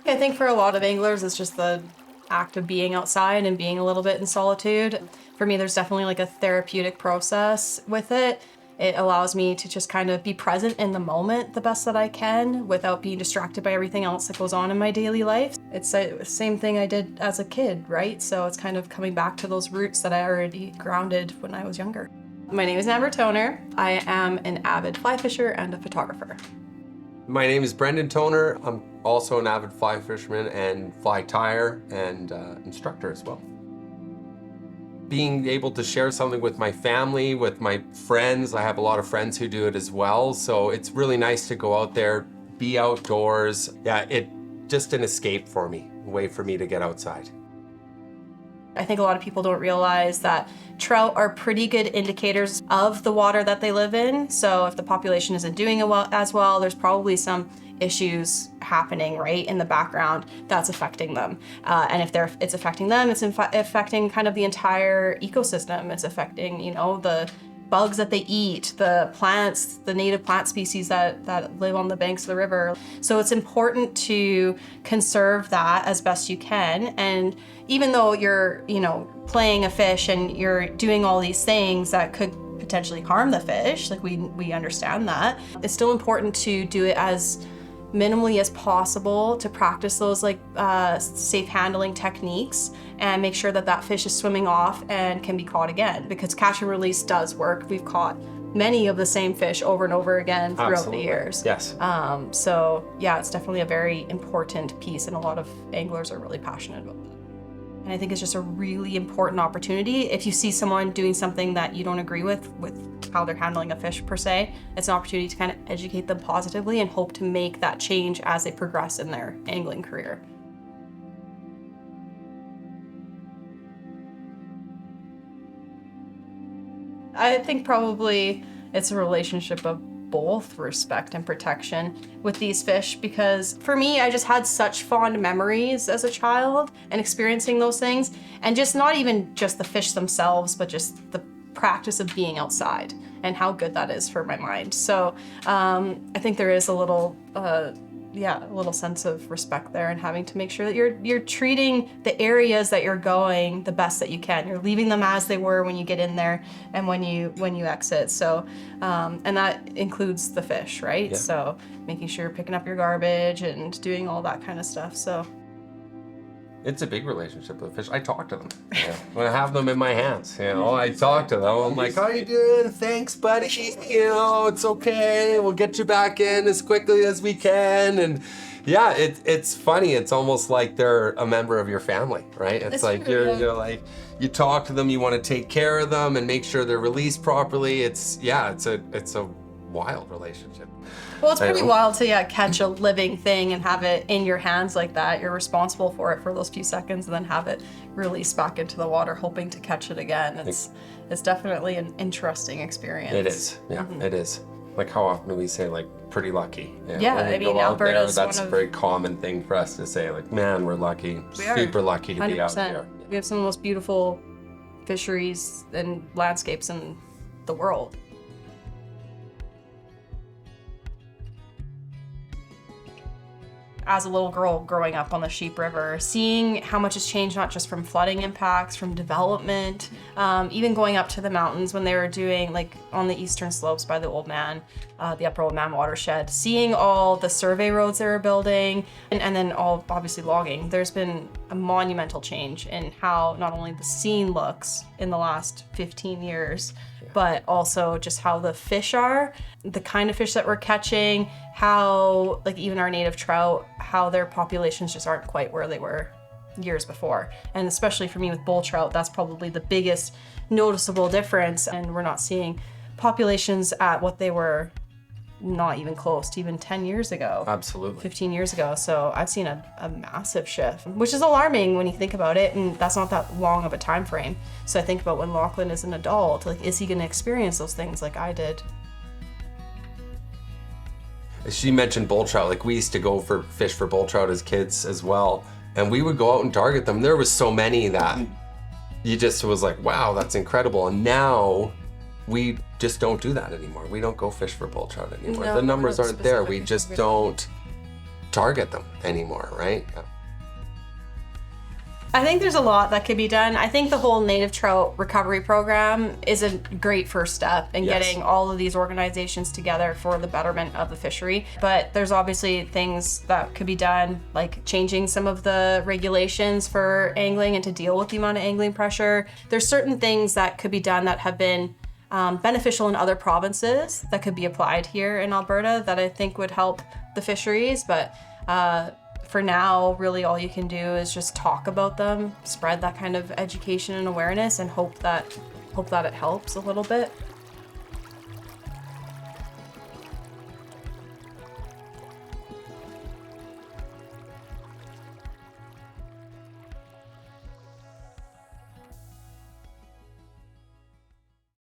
I think for a lot of anglers, it's just the act of being outside and being a little bit in solitude. For me, there's definitely like a therapeutic process with it. It allows me to just kind of be present in the moment the best that I can without being distracted by everything else that goes on in my daily life. It's the same thing I did as a kid, right? So it's kind of coming back to those roots that I already grounded when I was younger. My name is Amber Toner. I am an avid fly fisher and a photographer. My name is Brendan Toner. I'm also an avid fly fisherman and fly tyer and instructor as well. Being able to share something with my family, with my friends, I have a lot of friends who do it as well, so it's really nice to go out there, be outdoors. Yeah, it's just an escape for me, a way for me to get outside. I think a lot of people don't realize that trout are pretty good indicators of the water that they live in. So if the population isn't doing as well, there's probably some issues happening right in the background that's affecting them. And if it's affecting them, it's affecting kind of the entire ecosystem. It's affecting, the bugs that they eat, the plants, the native plant species that live on the banks of the river. So it's important to conserve that as best you can. And even though you're, playing a fish and you're doing all these things that could potentially harm the fish, like we understand that, it's still important to do it as minimally as possible, to practice those safe handling techniques and make sure that fish is swimming off and can be caught again, because catch and release does work. We've caught many of the same fish over and over again throughout Absolutely. The years. Yes. So yeah, it's definitely a very important piece, and a lot of anglers are really passionate about that. And I think it's just a really important opportunity. If you see someone doing something that you don't agree with how they're handling a fish per se, it's an opportunity to kind of educate them positively and hope to make that change as they progress in their angling career. I think probably it's a relationship of both respect and protection with these fish, because for me, I just had such fond memories as a child and experiencing those things, and just not even just the fish themselves, but just the practice of being outside and how good that is for my mind. So I think there is a little sense of respect there, and having to make sure that you're treating the areas that you're going the best that you can. You're leaving them as they were when you get in there and when you exit. So and that includes the fish, right? Yeah. So making sure you're picking up your garbage and doing all that kind of stuff. So It's a big relationship with fish. I talk to them. When I have them in my hands, I talk to them. I'm like, how you doing? Thanks, buddy. It's okay. We'll get you back in as quickly as we can. And yeah, it's funny. It's almost like they're a member of your family, right? It's like true, you're like, you talk to them, you want to take care of them and make sure they're released properly. It's a wild relationship. well, it's pretty wild to catch a living thing and have it in your hands like that. You're responsible for it for those few seconds and then have it released back into the water, hoping to catch it again. It's definitely an interesting experience. It is. Yeah, It is. Like, how often do we say, like, pretty lucky? Yeah, when we I mean, go out Alberta's there, that's one a of- very common thing for us to say, like, man, we're lucky. We are. Super lucky to be out 100%. here. We have some of the most beautiful fisheries and landscapes in the world. As a little girl growing up on the Sheep River, seeing how much has changed, not just from flooding impacts, from development, even going up to the mountains when they were doing, like on the eastern slopes by the Old Man, the Upper Old Man watershed, seeing all the survey roads they were building, and then all obviously logging. There's been a monumental change in how not only the scene looks in the last 15 years, but also just how the fish are, the kind of fish that we're catching, how, like, even our native trout, how their populations just aren't quite where they were years before. And especially for me with bull trout, that's probably the biggest noticeable difference. And we're not seeing populations at what they were not even close to even 10 years ago. Absolutely. 15 years ago. So I've seen a massive shift, which is alarming when you think about it. And that's not that long of a time frame. So I think about when Lachlan is an adult, like, is he going to experience those things like I did? She mentioned bull trout. Like, we used to go fish for bull trout as kids as well. And we would go out and target them. There was so many that you just was like, wow, that's incredible. And now we just don't do that anymore. We don't go fish for bull trout anymore. No, The numbers not aren't there. We specifically. just don't target them anymore, right? I think there's a lot that could be done. I think the whole native trout recovery program is a great first step in Yes. getting all of these organizations together for the betterment of the fishery. But there's obviously things that could be done, like changing some of the regulations for angling and to deal with the amount of angling pressure. There's certain things that could be done that have been beneficial in other provinces that could be applied here in Alberta that I think would help the fisheries. But for now, really all you can do is just talk about them, spread that kind of education and awareness, and hope that it helps a little bit.